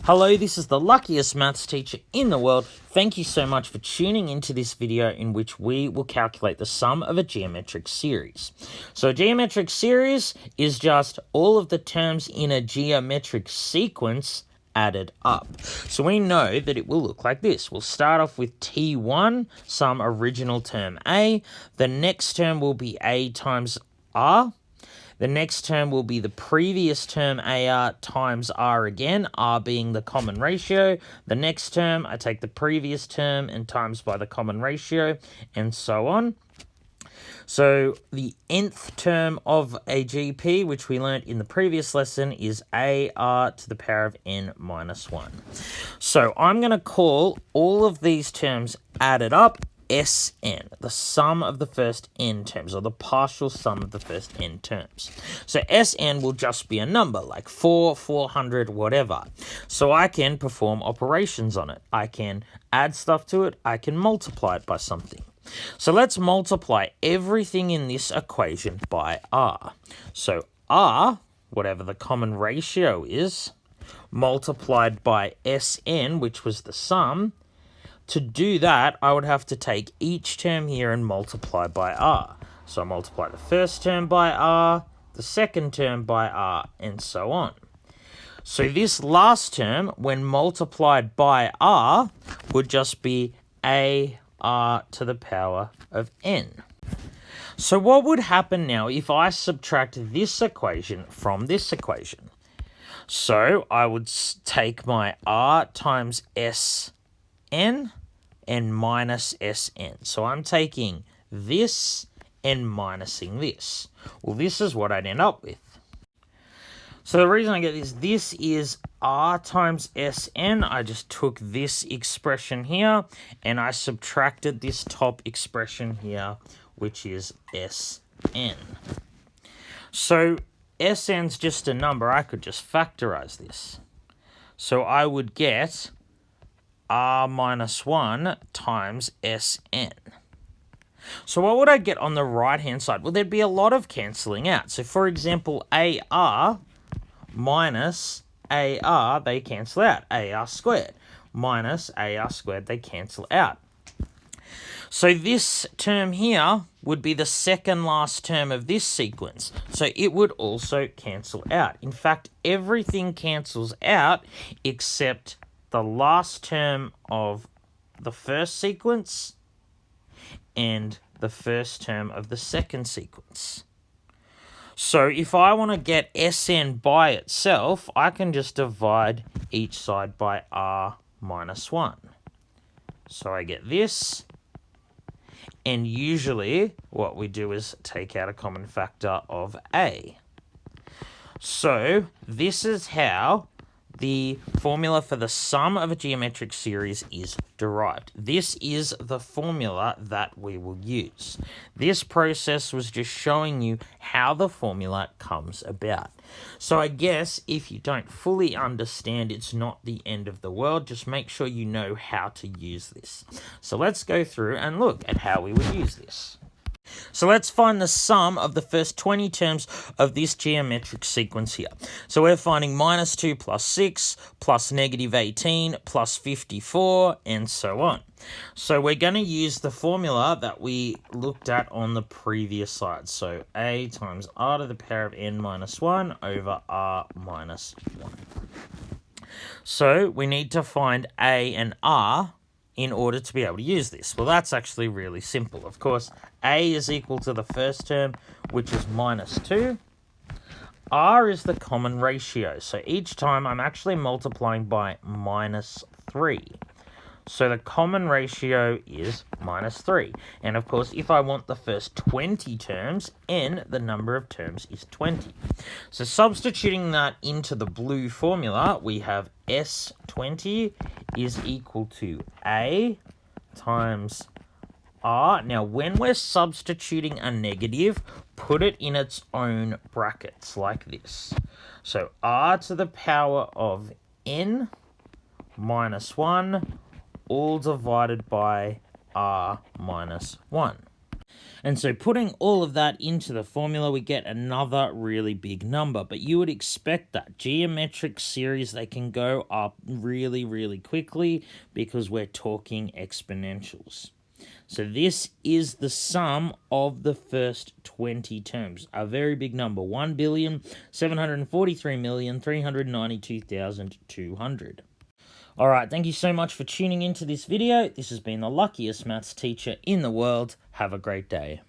Hello, this is the luckiest maths teacher in the world. Thank you so much for tuning into this video in which we will calculate the sum of a geometric series. So a geometric series is just all of the terms in a geometric sequence added up. So we know that it will look like this. We'll start off with T1, some original term A. The next term will be A times R. The next term will be the previous term AR times R again, R being the common ratio. The next term, I take the previous term and times by the common ratio, and so on. So the nth term of a GP, which we learnt in the previous lesson, is AR to the power of n minus 1. So I'm going to call all of these terms added up Sn, the sum of the first n terms, or the partial sum of the first n terms. So Sn will just be a number, like 4, 400, whatever. So I can perform operations on it. I can add stuff to it. I can multiply it by something. So let's multiply everything in this equation by r. So r, whatever the common ratio is, multiplied by Sn, which was the sum. To do that, I would have to take each term here and multiply by r. So I multiply the first term by r, the second term by r, and so on. So this last term, when multiplied by r, would just be ar to the power of n. So what would happen now if I subtract this equation from this equation? So I would take my r times Sn and minus Sn. So I'm taking this and minusing this. Well, this is what I'd end up with. So the reason I get this is r times Sn. I just took this expression here and I subtracted this top expression here, which is Sn. So Sn's just a number. I could just factorize this. So I would get r minus 1 times Sn. So what would I get on the right-hand side? Well, there'd be a lot of cancelling out. So, for example, AR minus AR, they cancel out. AR squared minus AR squared, they cancel out. So this term here would be the second last term of this sequence. So it would also cancel out. In fact, everything cancels out except the last term of the first sequence and the first term of the second sequence. So if I want to get Sn by itself, I can just divide each side by r minus 1. So I get this, and usually what we do is take out a common factor of a. So this is how the formula for the sum of a geometric series is derived. This is the formula that we will use. This process was just showing you how the formula comes about. So I guess if you don't fully understand, it's not the end of the world. Just make sure you know how to use this. So let's go through and look at how we would use this. So let's find the sum of the first 20 terms of this geometric sequence here. So we're finding minus 2 plus 6 plus negative 18 plus 54 and so on. So we're going to use the formula that we looked at on the previous slide. So a times r to the power of n minus 1 over r minus 1. So we need to find a and r in order to be able to use this. Well, that's actually really simple. Of course, a is equal to the first term, which is minus 2. R is the common ratio. So each time I'm actually multiplying by minus 3. So the common ratio is minus 3. And of course, if I want the first 20 terms, n, the number of terms, is 20. So substituting that into the blue formula, we have S20 is equal to A times R. Now, when we're substituting a negative, put it in its own brackets like this. So R to the power of n minus 1 all divided by r minus 1. And so putting all of that into the formula, we get another really big number. But you would expect that. Geometric series, they can go up really, really quickly because we're talking exponentials. So this is the sum of the first 20 terms. A very big number, 1,743,392,200. All right, thank you so much for tuning into this video. This has been the luckiest maths teacher in the world. Have a great day.